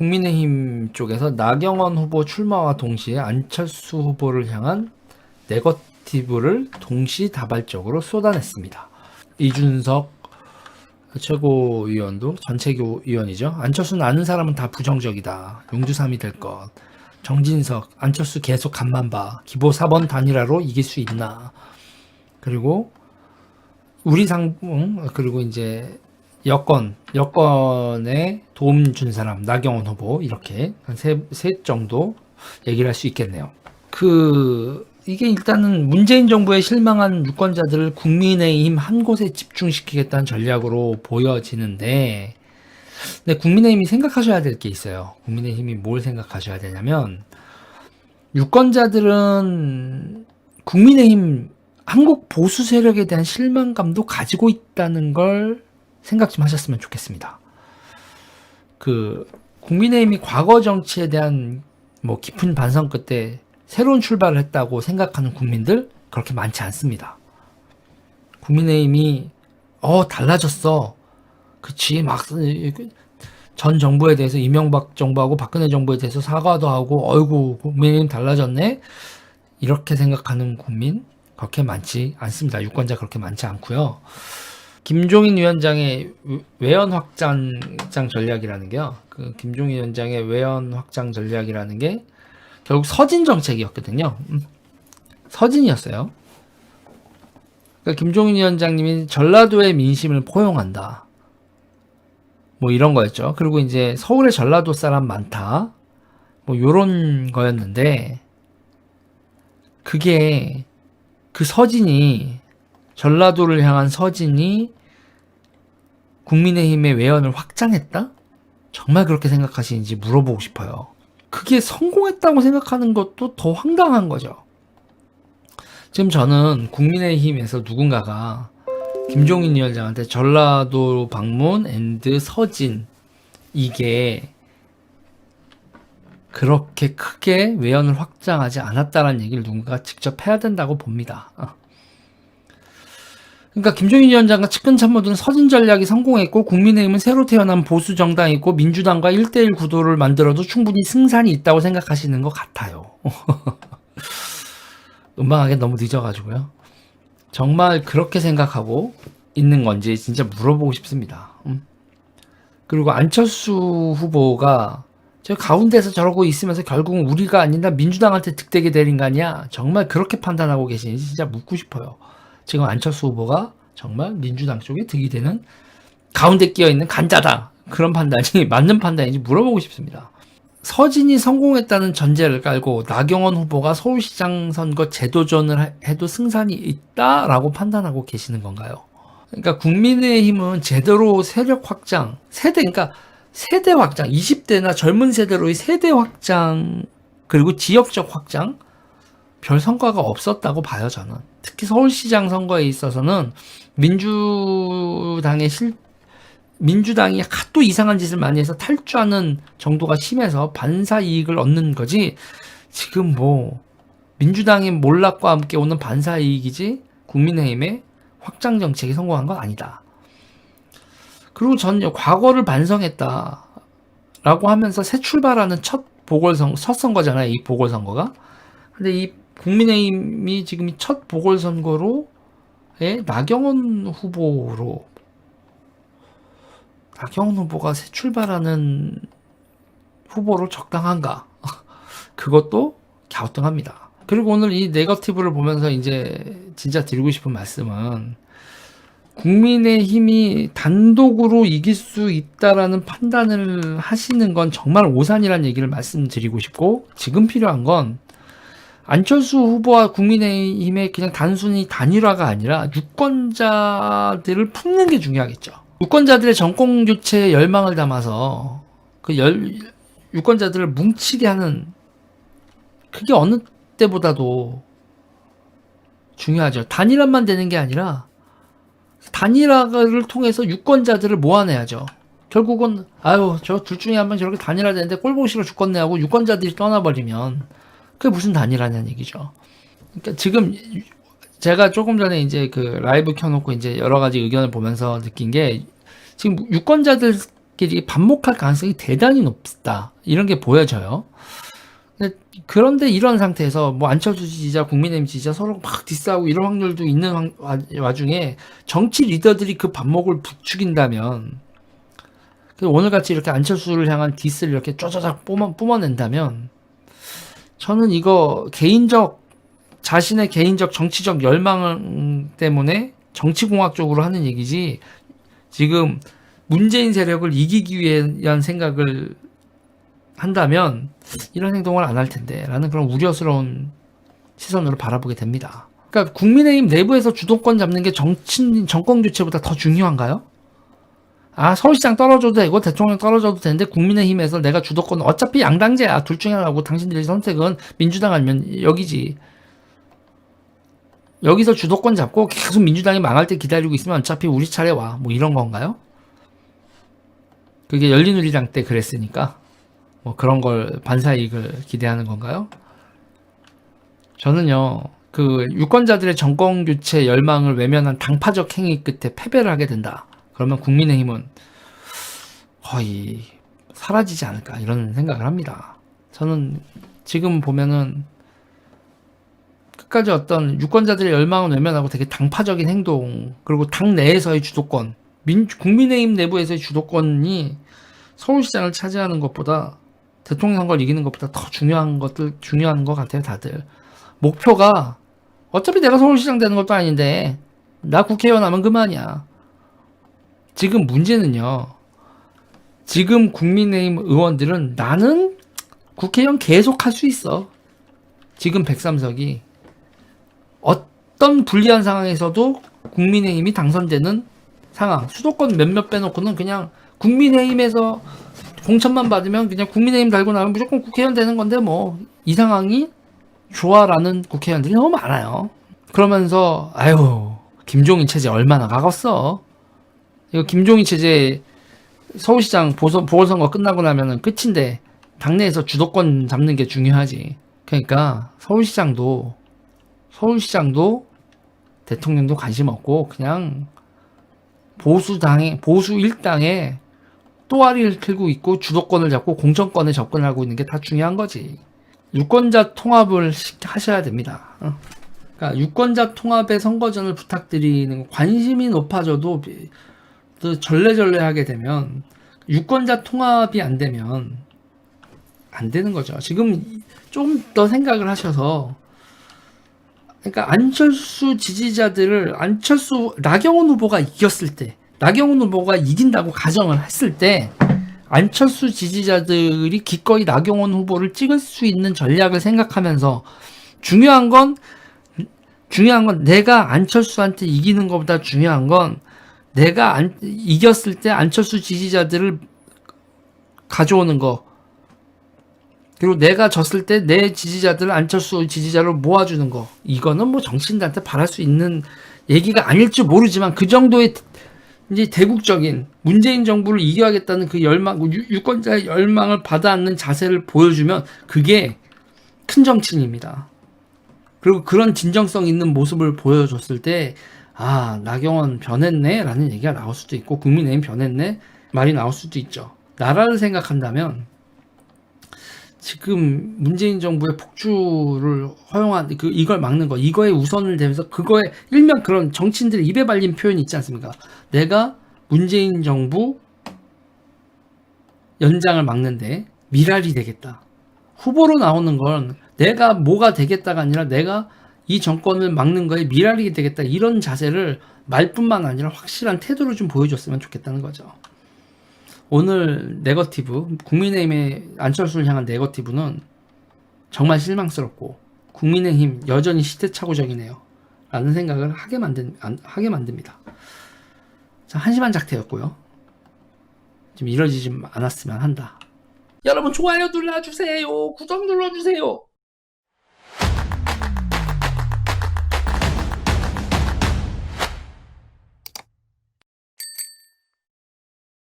국민의힘 쪽에서 나경원 후보 출마와 동시에 안철수 후보를 향한 네거티브를 동시다발적으로 쏟아냈습니다. 이준석 최고위원도 전체위원이죠. 안철수는 아는 사람은 다 부정적이다. 용두삼이 될 것. 정진석, 안철수 계속 간만 봐. 기보 4번 단일화로 이길 수 있나. 그리고 그리고 이제 여권에 도움 준 사람, 나경원 후보, 이렇게 한 셋 정도 얘기를 할 수 있겠네요. 이게 일단은 문재인 정부에 실망한 유권자들을 국민의힘 한 곳에 집중시키겠다는 전략으로 보여지는데, 근데 국민의힘이 생각하셔야 될 게 있어요. 국민의힘이 뭘 생각하셔야 되냐면, 유권자들은 국민의힘 한국 보수 세력에 대한 실망감도 가지고 있다는 걸 생각 좀 하셨으면 좋겠습니다. 국민의힘이 과거 정치에 대한 깊은 반성 끝에 새로운 출발을 했다고 생각하는 국민들 그렇게 많지 않습니다. 국민의힘이 달라졌어. 그치, 막 전 정부에 대해서 이명박 정부하고 박근혜 정부에 대해서 사과도 하고 어이구 국민의힘 달라졌네 이렇게 생각하는 국민 그렇게 많지 않습니다. 유권자 그렇게 많지 않고요. 김종인 위원장의 외연 확장 전략이라는 게요. 김종인 위원장의 외연 확장 전략이라는 게 결국 서진 정책이었거든요. 서진이었어요. 그러니까 김종인 위원장님이 전라도의 민심을 포용한다. 이런 거였죠. 그리고 이제 서울에 전라도 사람 많다. 요런 거였는데, 그게 전라도를 향한 서진이 국민의힘의 외연을 확장했다? 정말 그렇게 생각하시는지 물어보고 싶어요. 그게 성공했다고 생각하는 것도 더 황당한 거죠. 지금 저는 국민의힘에서 누군가가 김종인 위원장한테 전라도 방문 앤드 서진 이게 그렇게 크게 외연을 확장하지 않았다는 얘기를 누군가 직접 해야 된다고 봅니다. 그러니까 김종인 위원장과 측근 참모들은 서진 전략이 성공했고 국민의힘은 새로 태어난 보수 정당이고 민주당과 1대1 구도를 만들어도 충분히 승산이 있다고 생각하시는 것 같아요. 음방하기 너무 늦어가지고요. 정말 그렇게 생각하고 있는 건지 진짜 물어보고 싶습니다. 그리고 안철수 후보가 저 가운데서 저러고 있으면서 결국은 우리가 아니라 민주당한테 득대게 되는 거 아니야? 정말 그렇게 판단하고 계시는지 진짜 묻고 싶어요. 지금 안철수 후보가 정말 민주당 쪽에 득이 되는 가운데 끼어있는 간자다. 그런 판단이 맞는 판단인지 물어보고 싶습니다. 서진이 성공했다는 전제를 깔고 나경원 후보가 서울시장 선거 재도전을 해도 승산이 있다라고 판단하고 계시는 건가요? 그러니까 국민의힘은 제대로 세력 확장, 그러니까 세대 확장, 20대나 젊은 세대로의 세대 확장, 그리고 지역적 확장, 별 성과가 없었다고 봐요, 저는. 특히 서울시장 선거에 있어서는 민주당이 하도 이상한 짓을 많이 해서 탈주하는 정도가 심해서 반사 이익을 얻는 거지, 지금 민주당의 몰락과 함께 오는 반사 이익이지, 국민의힘의 확장 정책이 성공한 건 아니다. 그리고 전 과거를 반성했다. 라고 하면서 새 출발하는 첫 선거잖아요, 이 보궐선거가. 근데 이 국민의힘이 지금 첫 보궐선거로 나경원 후보가 새 출발하는 후보로 적당한가? 그것도 갸우뚱합니다. 그리고 오늘 이 네거티브를 보면서 이제 진짜 드리고 싶은 말씀은 국민의힘이 단독으로 이길 수 있다라는 판단을 하시는 건 정말 오산이라는 얘기를 말씀드리고 싶고, 지금 필요한 건 안철수 후보와 국민의힘의 그냥 단순히 단일화가 아니라 유권자들을 품는 게 중요하겠죠. 유권자들의 정권 교체에 열망을 담아서 유권자들을 뭉치게 하는, 그게 어느 때보다도 중요하죠. 단일화만 되는 게 아니라 단일화를 통해서 유권자들을 모아내야죠. 결국은 저 둘 중에 한 명 저렇게 단일화 되는데 꼴보기 싫어 죽겠네 하고 유권자들이 떠나버리면 그게 무슨 단일화냐는 얘기죠. 그러니까 지금 제가 조금 전에 이제 라이브 켜놓고 이제 여러 가지 의견을 보면서 느낀 게, 지금 유권자들끼리 세력들끼리 반목할 가능성이 대단히 높다. 이런 게 보여져요. 그런데 이런 상태에서 뭐 안철수 지지자, 국민의힘 지지자 서로 막 디스하고 이런 확률도 있는 와중에 정치 리더들이 그 반목을 부추긴다면, 오늘같이 이렇게 안철수를 향한 디스를 이렇게 쪼자작 뿜어낸다면, 저는 이거 자신의 개인적 정치적 열망 때문에 정치공학적으로 하는 얘기지, 지금 문재인 세력을 이기기 위한 생각을 한다면 이런 행동을 안 할 텐데 라는 그런 우려스러운 시선으로 바라보게 됩니다. 그러니까 국민의힘 내부에서 주도권 잡는 게 정권 교체보다 더 중요한가요? 서울시장 떨어져도 되고 대통령 떨어져도 되는데 국민의힘에서 내가 주도권, 어차피 양당제야. 둘 중에 하나고 당신들의 선택은 민주당 아니면 여기지. 여기서 주도권 잡고 계속 민주당이 망할 때 기다리고 있으면 어차피 우리 차례 와. 뭐 이런 건가요? 그게 열린우리당 때 그랬으니까 뭐 그런 걸 반사이익을 기대하는 건가요? 저는요, 그 유권자들의 정권 교체 열망을 외면한 당파적 행위 끝에 패배를 하게 된다. 그러면 국민의힘은 거의 사라지지 않을까 이런 생각을 합니다. 저는 지금 보면은 끝까지 어떤 유권자들의 열망을 외면하고 되게 당파적인 행동, 그리고 당 내에서의 주도권, 국민의힘 내부에서의 주도권이 서울시장을 차지하는 것보다, 대통령 선거를 이기는 것보다 더 중요한 것 같아요, 다들. 목표가 어차피 내가 서울시장 되는 것도 아닌데 나 국회의원 하면 그만이야. 지금 문제는요, 지금 국민의힘 의원들은 나는 국회의원 계속 할 수 있어. 지금 103석이 어떤 불리한 상황에서도 국민의힘이 당선되는 상황, 수도권 몇몇 빼놓고는 그냥 국민의힘에서 공천만 받으면 그냥 국민의힘 달고 나면 무조건 국회의원 되는 건데 뭐 이 상황이 좋아라는 국회의원들이 너무 많아요. 그러면서 아유, 김종인 체제 얼마나 가겠어. 이거 김종인 체제 서울시장 보궐선거 끝나고 나면은 끝인데 당내에서 주도권 잡는 게 중요하지. 그러니까 서울시장도 대통령도 관심 없고 그냥 보수 일당에 또아리를 틀고 있고 주도권을 잡고 공천권에 접근하고 있는 게 다 중요한 거지. 유권자 통합을 하셔야 됩니다. 그러니까 유권자 통합의 선거전을 부탁드리는, 관심이 높아져도 절레절레하게 되면, 유권자 통합이 안 되면 안 되는 거죠. 지금 좀 더 생각을 하셔서, 그러니까 안철수 지지자들을 나경원 후보가 이겼을 때, 나경원 후보가 이긴다고 가정을 했을 때 안철수 지지자들이 기꺼이 나경원 후보를 찍을 수 있는 전략을 생각하면서, 중요한 건 내가 안철수한테 이기는 것보다 중요한 건 내가 이겼을 때 안철수 지지자들을 가져오는 거, 그리고 내가 졌을 때 내 지지자들을, 안철수 지지자를 모아주는 거. 이거는 뭐 정치인들한테 바랄 수 있는 얘기가 아닐지 모르지만 그 정도의 이제 대국적인 문재인 정부를 이겨야겠다는 그 열망, 유권자의 열망을 받아안는 자세를 보여주면 그게 큰 정치인입니다. 그리고 그런 진정성 있는 모습을 보여줬을 때, 나경원 변했네 라는 얘기가 나올 수도 있고, 국민의힘 변했네 말이 나올 수도 있죠. 나라를 생각한다면 지금 문재인 정부의 폭주를 허용한 이걸 막는 거, 이거에 우선을 대면서, 그거에 일명 그런 정치인들의 입에 발린 표현이 있지 않습니까? 내가 문재인 정부 연장을 막는데 미랄이 되겠다. 후보로 나오는 건 내가 뭐가 되겠다가 아니라 내가 이 정권을 막는 거에 미랄이 되겠다. 이런 자세를 말뿐만 아니라 확실한 태도를 좀 보여줬으면 좋겠다는 거죠. 오늘 네거티브, 국민의힘의 안철수를 향한 네거티브는 정말 실망스럽고, 국민의힘 여전히 시대착오적이네요 라는 생각을 하게 만듭니다. 자, 한심한 작태였고요. 좀 이러지지 않았으면 한다. 여러분 좋아요 눌러주세요. 구독 눌러주세요.